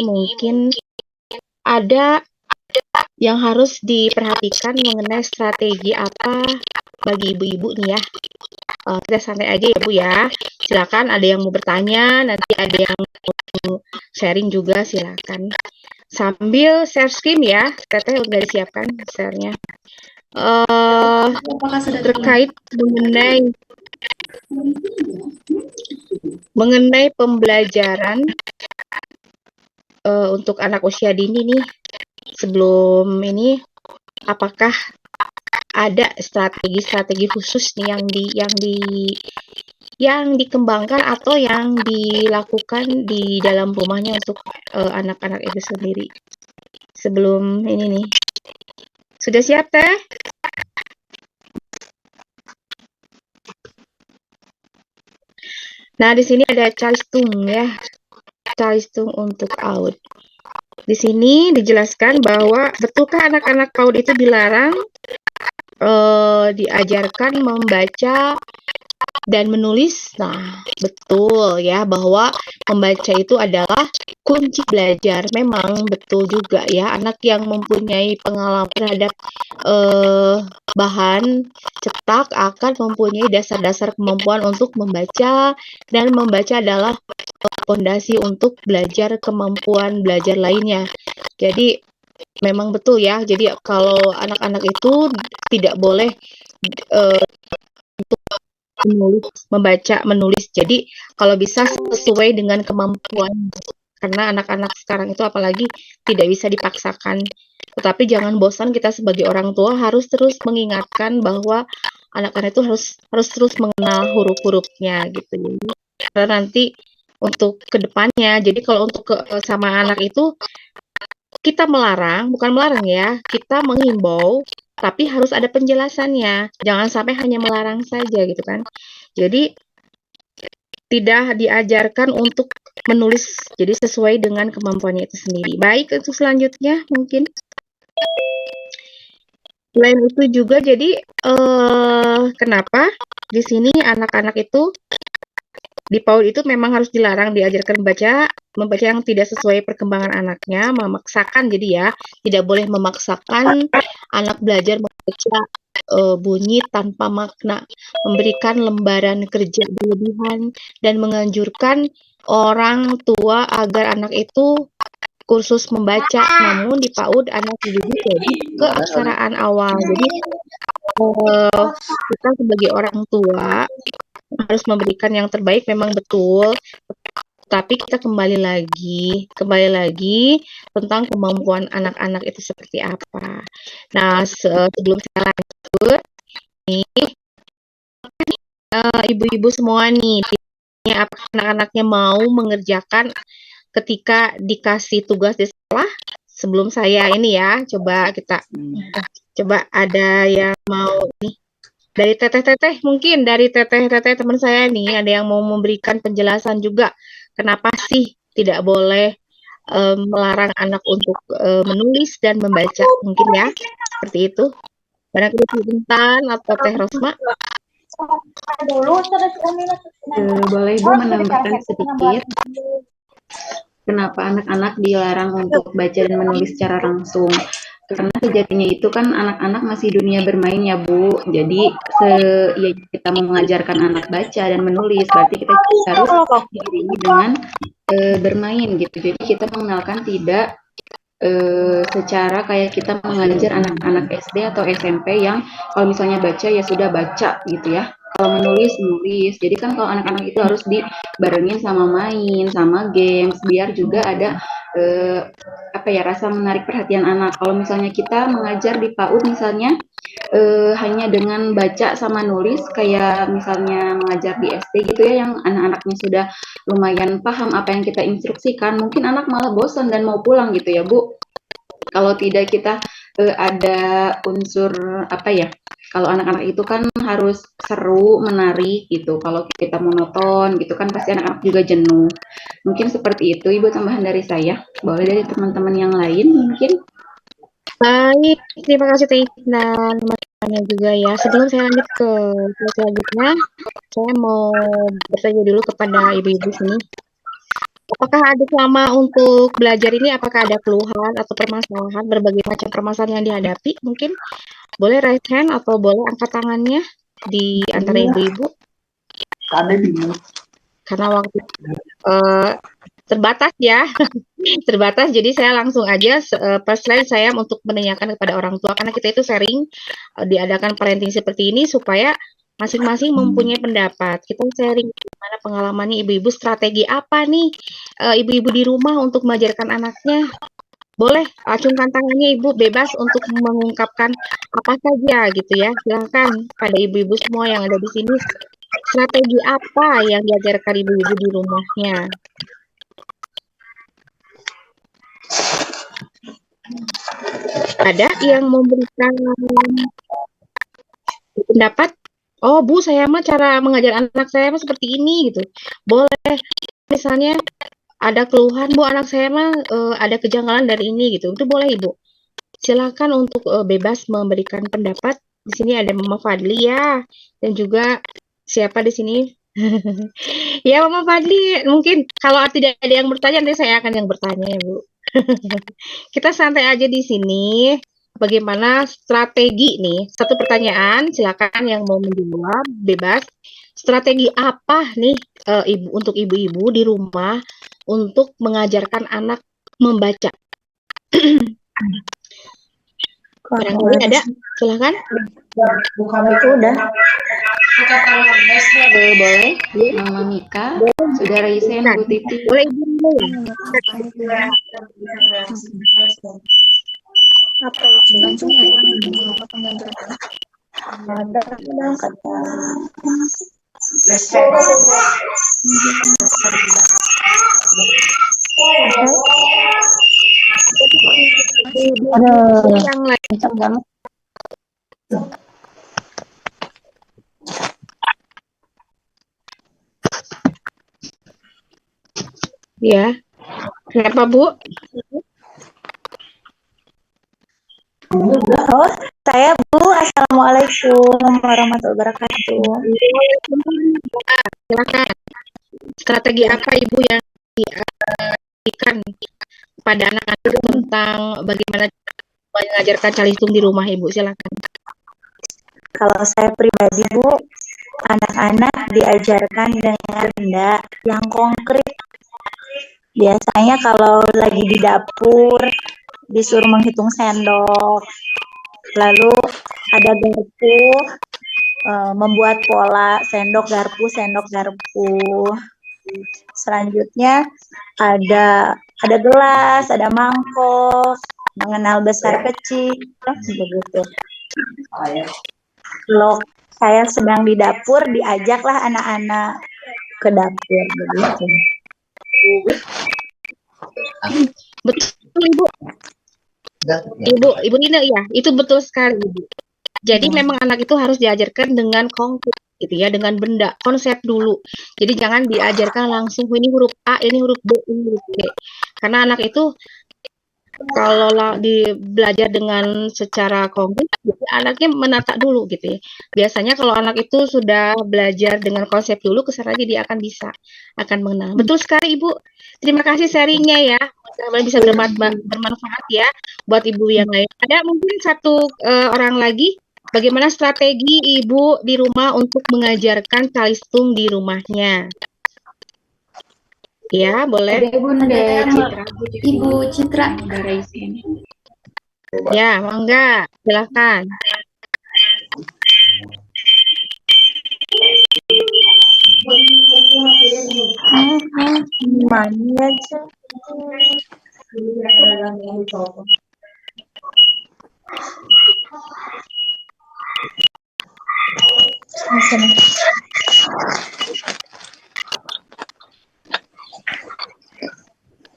mungkin ada yang harus diperhatikan mengenai strategi apa bagi ibu-ibu nih ya. Kita santai aja ya Bu ya. Silakan ada yang mau bertanya, nanti ada yang mau sharing juga silakan. Sambil share screen ya, Teteh udah disiapkan share-nya. Terkait mengenai pembelajaran untuk anak usia dini nih, sebelum ini apakah ada strategi-strategi khusus nih yang dikembangkan atau yang dilakukan di dalam rumahnya untuk anak-anak itu sendiri? Sebelum ini nih. Sudah siap, Teh? Nah, di sini ada Calistung ya. Calistung untuk PAUD. Di sini dijelaskan bahwa betulkah anak-anak PAUD itu dilarang diajarkan membaca dan menulis? Nah, betul ya bahwa membaca itu adalah kunci belajar. Memang betul juga ya, anak yang mempunyai pengalaman terhadap bahan cetak akan mempunyai dasar-dasar kemampuan untuk membaca, dan membaca adalah fondasi untuk belajar kemampuan belajar lainnya. Jadi memang betul ya. Jadi kalau anak-anak itu tidak boleh membaca, menulis. Jadi kalau bisa sesuai dengan kemampuan. Karena anak-anak sekarang itu apalagi tidak bisa dipaksakan. Tetapi jangan bosan, kita sebagai orang tua harus terus mengingatkan bahwa anak-anak itu harus terus mengenal huruf-hurufnya gitu. Karena nanti untuk kedepannya, jadi kalau untuk sama anak itu kita melarang, bukan melarang ya, kita menghimbau, tapi harus ada penjelasannya. Jangan sampai hanya melarang saja gitu kan. Jadi tidak diajarkan untuk menulis, jadi sesuai dengan kemampuannya itu sendiri. Baik, untuk selanjutnya mungkin. Selain itu juga jadi kenapa di sini anak-anak itu di PAUD itu memang harus dilarang diajarkan membaca yang tidak sesuai perkembangan anaknya, memaksakan, jadi ya, tidak boleh memaksakan anak belajar membaca bunyi tanpa makna, memberikan lembaran kerja berlebihan, dan menganjurkan orang tua agar anak itu kursus membaca. Namun di PAUD anak dididik jadi keaksaraan awal. Jadi kita sebagai orang tua harus memberikan yang terbaik, memang betul, tapi kita kembali lagi tentang kemampuan anak-anak itu seperti apa. Nah, sebelum saya lanjut nih, ibu-ibu semua nih, apa anak-anaknya mau mengerjakan ketika dikasih tugas di sekolah? Sebelum saya ini ya, coba ada yang mau nih. Dari teteh-teteh, mungkin dari teteh-teteh teman saya nih, ada yang mau memberikan penjelasan juga kenapa sih tidak boleh melarang anak untuk menulis dan membaca, mungkin ya, seperti itu. Barangkali Intan atau Teh Rosma. Boleh Ibu menambahkan sedikit kenapa anak-anak dilarang untuk baca dan menulis secara langsung? Karena sejatinya itu kan anak-anak masih dunia bermain ya Bu. Jadi ya kita mau mengajarkan anak baca dan menulis, berarti kita harus diiringi dengan bermain gitu. Jadi kita mengenalkan tidak secara kayak kita mengajar anak-anak SD atau SMP yang kalau misalnya baca ya sudah baca gitu ya. Kalau menulis, menulis. Jadi kan kalau anak-anak itu harus dibarengin sama main, sama games, biar juga ada rasa menarik perhatian anak. Kalau misalnya kita mengajar di PAUD misalnya hanya dengan baca sama nulis, kayak misalnya mengajar di SD gitu ya, yang anak-anaknya sudah lumayan paham apa yang kita instruksikan, mungkin anak malah bosan dan mau pulang gitu ya Bu. Kalau tidak kita ada unsur kalau anak-anak itu kan harus seru, menarik gitu. Kalau kita monoton gitu kan pasti anak-anak juga jenuh. Mungkin seperti itu Ibu tambahan dari saya. Boleh dari teman-teman yang lain mungkin. Baik, terima kasih Teh dan teman-temannya juga ya. Sebelum saya lanjut ke selanjutnya, saya mau bertanya dulu kepada ibu-ibu sini. Apakah ada selama untuk belajar ini, apakah ada keluhan atau permasalahan, berbagai macam permasalahan yang dihadapi? Mungkin boleh raise hand atau boleh angkat tangannya di antara ibu-ibu. Karena waktu terbatas ya, terbatas. Jadi saya langsung aja first slide saya untuk menanyakan kepada orang tua karena kita itu sharing diadakan parenting seperti ini supaya masing-masing mempunyai pendapat. Kita sharing gimana pengalamannya ibu-ibu, strategi apa nih ibu-ibu di rumah untuk mengajarkan anaknya. Boleh acungkan tangannya ibu, bebas untuk mengungkapkan apa saja gitu ya. Silahkan pada ibu-ibu semua yang ada di sini, strategi apa yang diajarkan ibu-ibu di rumahnya. Ada yang memberikan pendapat? Oh Bu, saya mah cara mengajar anak saya mah seperti ini gitu. Boleh, misalnya ada keluhan Bu, anak saya mah ada kejanggalan dari ini gitu. Itu boleh Ibu. Silakan untuk bebas memberikan pendapat. Di sini ada Mama Fadli ya, dan juga siapa di sini? Ya Mama Fadli, mungkin kalau tidak ada yang bertanya, nanti saya akan yang bertanya ya Bu. Kita santai aja di sini. Bagaimana strategi nih? Satu pertanyaan, silakan yang mau menjawab bebas. Strategi apa nih ibu untuk ibu-ibu di rumah untuk mengajarkan anak membaca? Barangkali ada, silakan. Itu udah. Boleh, Mama Mika, sudah raise hand Bu Titi. Boleh Ibu dulu. Apa itu? Langsung yang lain banget. Ya, kenapa Bu? Oh, saya Bu. Assalamualaikum warahmatullahi wabarakatuh. Silakan. Strategi apa Ibu yang diberikan pada anak-anak tentang bagaimana mengajarkan calistung di rumah Ibu? Silakan. Kalau saya pribadi Bu, anak-anak diajarkan dengan benda yang konkret. Biasanya kalau lagi di dapur disuruh menghitung sendok, lalu ada garpu, membuat pola sendok garpu. Selanjutnya ada gelas, ada mangkok, mengenal besar kecil, begitu. Kalau saya sedang di dapur, diajaklah anak-anak ke dapur, begitu. Betul Ibu Nina ya, itu betul sekali Ibu. Jadi memang anak itu harus diajarkan dengan konkret gitu ya, dengan benda, konsep dulu. Jadi jangan diajarkan langsung ini huruf A, ini huruf B, ini huruf C. Karena anak itu kalau belajar dengan secara konkret, jadi anaknya menata dulu gitu ya. Biasanya kalau anak itu sudah belajar dengan konsep dulu, kesana lagi dia akan mengenal. Betul sekali Ibu. Terima kasih sharingnya ya. Mudah-mudahan bisa bermanfaat ya buat ibu yang lain. Ada mungkin satu orang lagi. Bagaimana strategi ibu di rumah untuk mengajarkan calistung di rumahnya? Ya, boleh. Ibu Citra. Ya, mangga, silakan. Gimana aja.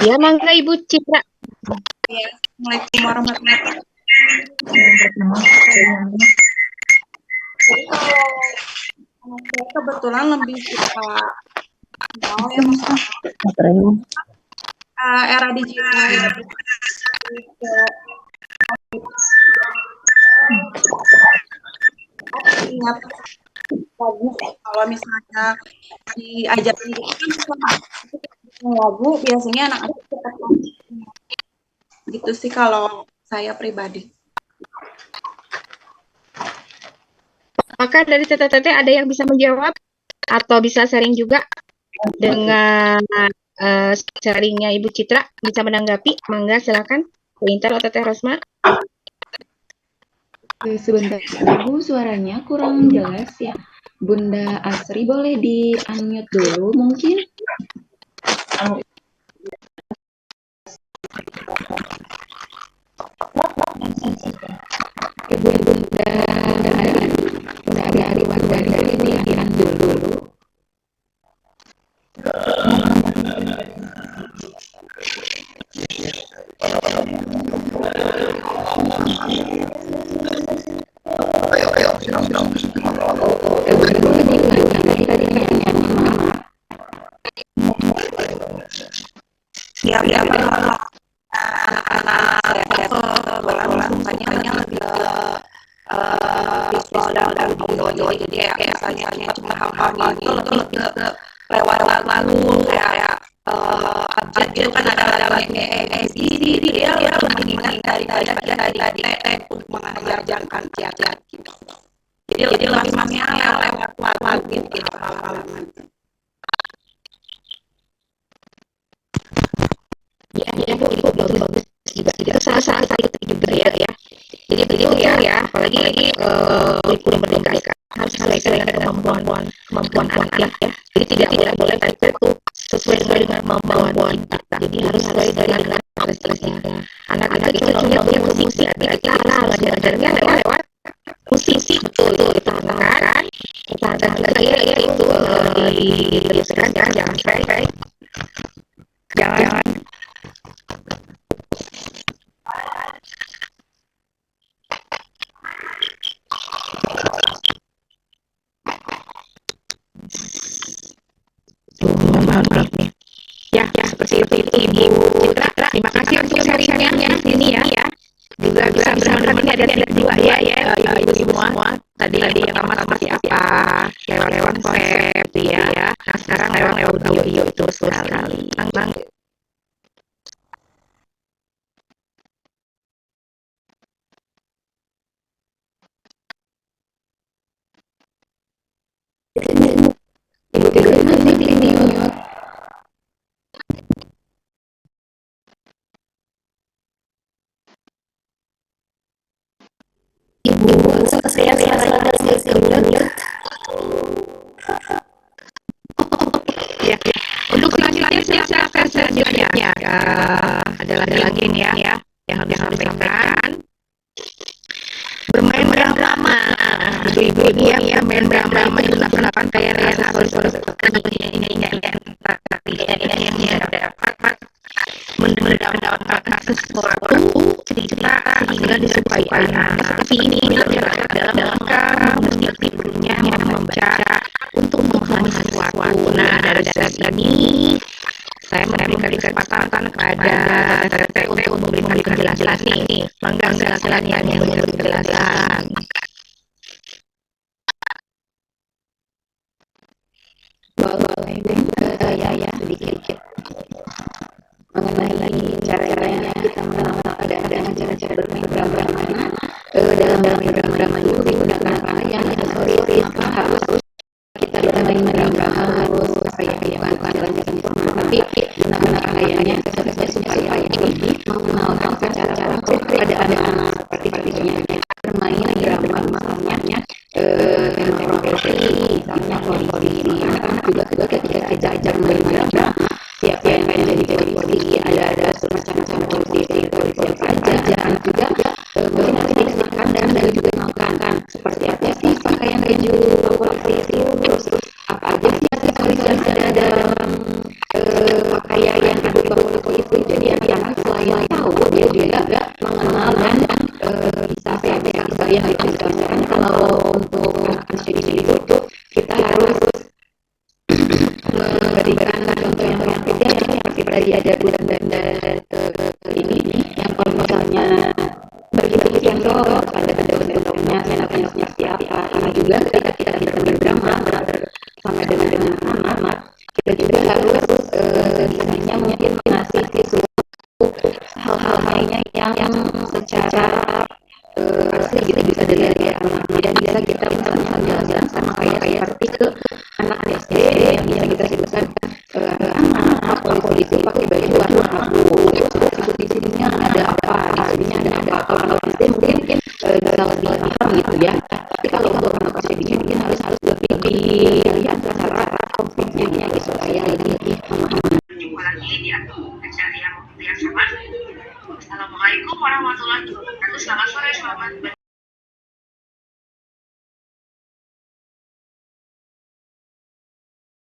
Ya, mangga Ibu Citra. Ya, Assalamualaikum warahmatullahi wabarakatuh. Saya kebetulan lebih suka era digital. Ingat bagus kalau misalnya diajarin gitu kan lagu biasanya anak-anak cepat gitu sih kalau saya pribadi. Apakah dari Teteh-teteh ada yang bisa menjawab atau bisa sharing juga dengan sharingnya Ibu Citra, bisa menanggapi? Mangga silakan. Bu Intan atau Teteh Rosma? Sebentar, Ibu, suaranya kurang jelas ya. Bunda Asri boleh di-unmute dulu mungkin? Bunda Ari Wardani boleh di-unmute dulu. Boleh diulangi tadi pertanyaannya, maaf. Ya, kalau anak-anak saya bola tanya lebih ke visual dan audio, jadi kayak misalnya cuma hal-hal itu lebih ke lewat lagu kayak abjad gitu kan ada ABCD dia lebih menghindari daripada untuk mengajarkan tiap gitu. Jadi lebih masnya lewat lagu gitu halaman. Ya, Bu, itu bagus juga. Itu salah satu juga ya. Jadi begitu ya, apalagi kurikulum merdeka harus sesuai dengan kemampuan anak ya. Jadi tidak boleh itu sesuai dengan kemampuan kita. Jadi harus sesuai dengan prestasinya. Anak-anak itu cuma punya musik, kita harus belajarnya lewat musik, betul kita kan. Kita juga ya itu diberikan jangan sampai jangan maaf nih. Ya, seperti itu Ibu Citra. Terima kasih untuk sharingnya di sini ya. Juga bisa bersama ini ada tips juga ya Ibu semua. Tadi yang pertama seperti apa? Lewat konsep ya. Nah, sekarang lewat audio itu sekali. Bang. Ibu Citra masih di-mute. Ibu, saya sudah Ya. Untuk selanjutnya silakan selanjutnya. Ada lagi nih ya yang harus disampaikan. Bermain drama. Ibu-ibu ini ya main drama itu delapan kayak harus yang dapat mendapatkan sesuatu cerita sehingga disukai anak. Seperti ini dalam mesti ibunya membaca untuk memahami sesuatu. Nah, dari ini saya memberikan kesempatan kepada Teteh untuk memberikan penjelasan nih. Mangga silakan yang memberikan penjelasan. Boleh saya sedikit mengenai cara-caranya kita mengenal ada cara-cara bermain drama dalam drama itu digunakan yang aksesoris apa harus kita bermain drama harus kayak bukan lanjutan sempurna tapi gunakan kayaknya aksesorisnya supaya lebih mengenalkan cara-cara pada anak-anak seperti bermain drama misalnya tema profesi misalnya polisi anak-anak juga ketika kejar main drama siapa yang pengen jadi polisi ada semacam posisi apa aja anak juga mungkin nanti dikenalkan dan juga dikenalkan seperti apa sih pakaian baju polisi terus apa aja sih aksesoris yang ada dalam pakaian yang ada di polisi itu jadi anak-anak selain tahu dia juga mengenal dan bisa yang dijelaskan kalau untuk anak-anak jadi itu kita harus memberikan contoh yang kecil seperti tadi ada bulan dan ini yang kalau misalnya begitu contoh ada bentuknya bentuknya siapa karena juga ketika kita berdrama sama dengan anak-anak kita juga harus sebisanya mungkin ngasih hal-hal lainnya yang secara asli gitu bisa dilihat ya anak, tidak bisa kita misalnya jalan-jalan sama kayak seperti ke anak SD yang bisa kita sebutkan anak polisi pakai baju warna abu, terus di sininya ada apa, di sininya ada apa. Kalau SD mungkin bisa lebih paham gitu ya, tapi kalau untuk anak SD mungkin harus lebih dilihat secara konfliknya gitu supaya lebih memahami. Jumpa lagi di acara yang sama. Assalamualaikum warahmatullahi wabarakatuh. Selamat sore, selamat